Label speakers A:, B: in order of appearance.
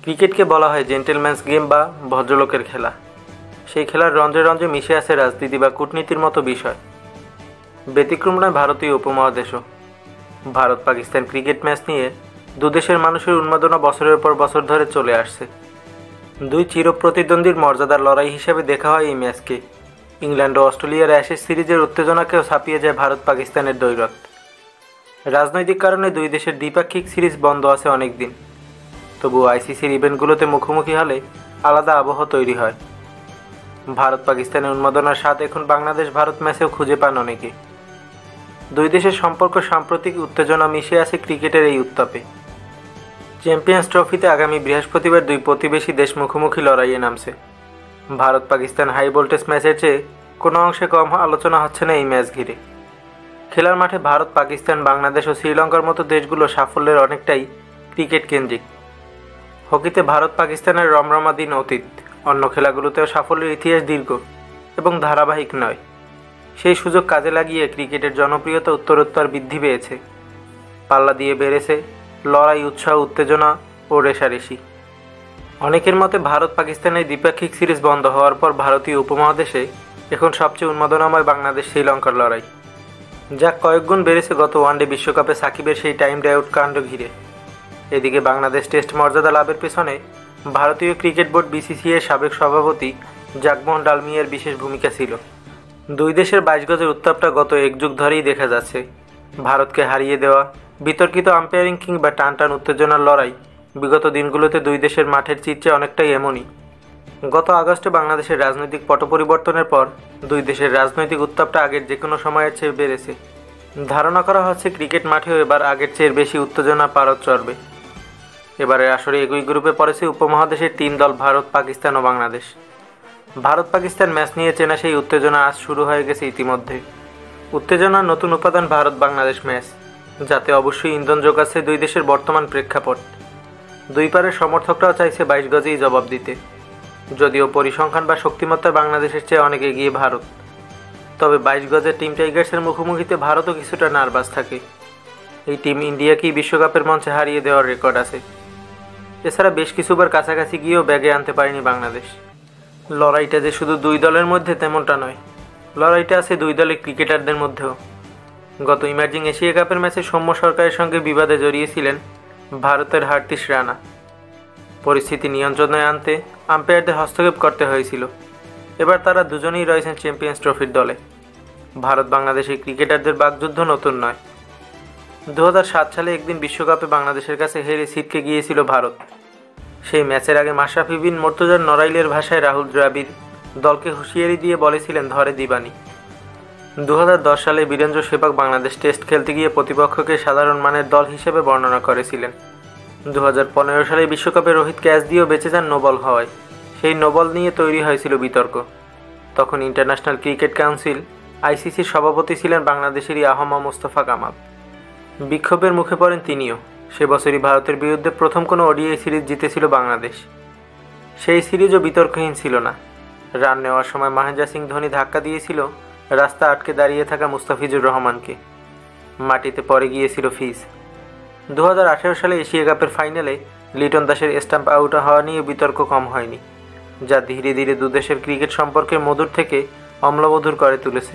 A: ক্রিকেটকে বলা হয় জেন্টেলম্যানস গেম বা ভদ্রলোকের খেলা। সেই খেলার রঞ্জে রঞ্জে মিশে আছে রাজনীতি বা কূটনীতির মতো বিষয়। ব্যতিক্রম নয় ভারতীয় উপমহাদেশও। ভারত পাকিস্তান ক্রিকেট ম্যাচ নিয়ে দুদেশের মানুষের উন্মাদনা বছরের পর বছর ধরে চলে আসছে। দুই চিরপ্রতিদ্বন্দ্বীর মর্যাদার লড়াই হিসেবে দেখা হয় এই ম্যাচকে। ইংল্যান্ড ও অস্ট্রেলিয়ার অ্যাশেজ সিরিজের উত্তেজনাকেও ছাপিয়ে যায় ভারত পাকিস্তানের দ্বৈরথ। রাজনৈতিক কারণে দুই দেশের দ্বিপাক্ষিক সিরিজ বন্ধ আছে অনেক দিন। তবুও আইসিসির ইভেন্টগুলোতে মুখোমুখি হলে আলাদা আবহ তৈরি হয়। ভারত পাকিস্তানের উন্মাদনার স্বাদ এখন বাংলাদেশ ভারত ম্যাচেও খুঁজে পান অনেকে। দুই দেশের সম্পর্ক সাম্প্রতিক উত্তেজনা মিশে আছে ক্রিকেটের এই উত্তাপে। চ্যাম্পিয়ন্স ট্রফিতে আগামী বৃহস্পতিবার দুই প্রতিবেশী দেশ মুখোমুখি লড়াইয়ে নামছে। ভারত পাকিস্তান হাই ভোল্টেজ ম্যাচের চেয়ে কোনো অংশে কম আলোচনা হচ্ছে না এই ম্যাচ ঘিরে। খেলার মাঠে ভারত পাকিস্তান বাংলাদেশ ও শ্রীলঙ্কার মতো দেশগুলো সাফল্যের অনেকটাই ক্রিকেট কেন্দ্রিক। হকিতে ভারত পাকিস্তানের রমরমা দিন অতীত। অন্য খেলাগুলোতেও সাফল্যের ইতিহাস দীর্ঘ এবং ধারাবাহিক নয়। সেই সুযোগ কাজে লাগিয়ে ক্রিকেটের জনপ্রিয়তা উত্তরোত্তর বৃদ্ধি পেয়েছে। পাল্লা দিয়ে বেড়েছে লড়াই, উৎসাহ, উত্তেজনা ও রেষারেষি। অনেকের মতে ভারত পাকিস্তানের দ্বিপাক্ষিক সিরিজ বন্ধ হওয়ার পর ভারতীয় উপমহাদেশে এখন সবচেয়ে উন্মাদনাময় বাংলাদেশ শ্রীলঙ্কার লড়াই, যা কয়েকগুণ বেড়েছে গত ওয়ানডে বিশ্বকাপে সাকিবের সেই টাইম ডাউট কাণ্ড ঘিরে। এদিকে বাংলাদেশ টেস্ট মর্যাদা লাভের পেছনে ভারতীয় ক্রিকেট বোর্ড বিসিসিআইয়ের সাবেক সভাপতি জাগমোহন ডালমিয়ার বিশেষ ভূমিকা ছিল। দুই দেশের 22 গজের উত্তাপটা গত এক যুগ ধরেই দেখা যাচ্ছে। ভারতকে হারিয়ে দেওয়া, বিতর্কিত আম্পায়ারিং কিংবা টানটান উত্তেজনার লড়াই বিগত দিনগুলোতে দুই দেশের মাঠের চিত্রে অনেকটাই এমনই। গত আগস্টে বাংলাদেশের রাজনৈতিক পট পরিবর্তনের পর দুই দেশের রাজনৈতিক উত্তাপটা আগের যে কোনো সময়ের চেয়ে বেড়েছে। ধারণা করা হচ্ছে ক্রিকেট মাঠেও এবার আগের চেয়ে বেশি উত্তেজনা পারদ চড়বে। এবারের আসরে একই গ্রুপে পড়েছে উপমহাদেশের 3 দল ভারত, পাকিস্তান ও বাংলাদেশ। ভারত পাকিস্তান ম্যাচ নিয়ে চেনা সেই উত্তেজনা আজ শুরু হয়ে গেছে ইতিমধ্যে। উত্তেজনার নতুন উপাদান ভারত বাংলাদেশ ম্যাচ, যাতে অবশ্যই ইন্ধন যোগাচ্ছে দুই দেশের বর্তমান প্রেক্ষাপট। দুই পারের সমর্থকরাও চাইছে 22 গজেই জবাব দিতে। যদিও পরিসংখ্যান বা শক্তিমত্তায় বাংলাদেশের চেয়ে অনেক এগিয়ে ভারত, তবে 22 গজের টিম টাইগার্সের মুখোমুখিতে ভারতও কিছুটা নার্ভাস থাকে। এই টিম ইন্ডিয়াকেই বিশ্বকাপের মঞ্চে হারিয়ে দেওয়ার রেকর্ড আছে। এছাড়া বেশ কিছুবার কাছাকাছি গিয়েও ব্যাগে আনতে পারেনি বাংলাদেশ। লড়াইটা যে শুধু দুই দলের মধ্যে তেমনটা নয়, লড়াইটা আছে দুই দলের ক্রিকেটারদের মধ্যেও। গত ইমার্জিং এশিয়া কাপের ম্যাচে সৌম্য সরকারের সঙ্গে বিবাদে জড়িয়েছিলেন ভারতের হার্দিশ রানা। পরিস্থিতি নিয়ন্ত্রণে আনতে আম্পায়ারদের হস্তক্ষেপ করতে হয়েছিল। এবার তারা দুজনেই রয়েছেন চ্যাম্পিয়ন্স ট্রফির দলে। ভারত বাংলাদেশের ক্রিকেটারদের বাকযুদ্ধ নতুন নয়। 2007 সালে একদিন বিশ্বকাপে বাংলাদেশের কাছে হেরে ছিটকে গিয়েছিল ভারত। সেই ম্যাচের আগে মাশরাফি বিন মুর্তজার নড়াইলের ভাষায় রাহুল দ্রাবিড় দলকে হুঁশিয়ারি দিয়ে বলেছিলেন ধরে দিবানি। 2010 সালে বীরেন্দ্র সেহবাগ বাংলাদেশ টেস্ট খেলতে গিয়ে প্রতিপক্ষকে সাধারণ মানের দল হিসেবে বর্ণনা করেছিলেন। 2015 সালে বিশ্বকাপে রোহিত ক্যাচ দিয়েও বেঁচে যান নোবল হওয়ায়। সেই নোবল নিয়ে তৈরি হয়েছিল বিতর্ক। তখন ইন্টারন্যাশনাল ক্রিকেট কাউন্সিল আইসিসির সভাপতি ছিলেন বাংলাদেশেরই আহমদ মোস্তফা কামাল। বিক্ষোভের মুখে পড়েন তিনিও। সে বছরই ভারতের বিরুদ্ধে প্রথম কোনো ওডিআই সিরিজ জিতেছিল বাংলাদেশ। সেই সিরিজও বিতর্কহীন ছিল না। রান নেওয়ার সময় মহেন্দ্র সিং ধোনি ধাক্কা দিয়েছিল রাস্তা আটকে দাঁড়িয়ে থাকা মুস্তাফিজুর রহমানকে। মাটিতে পড়ে গিয়েছিল ফিজ। 2018 সালে এশিয়া কাপের ফাইনালে লিটন দাসের স্টাম্প আউট হওয়া নিয়ে বিতর্ক কম হয়নি, যা ধীরে ধীরে দুদেশের ক্রিকেট সম্পর্কের মধুর থেকে অম্লমধুর করে তুলেছে।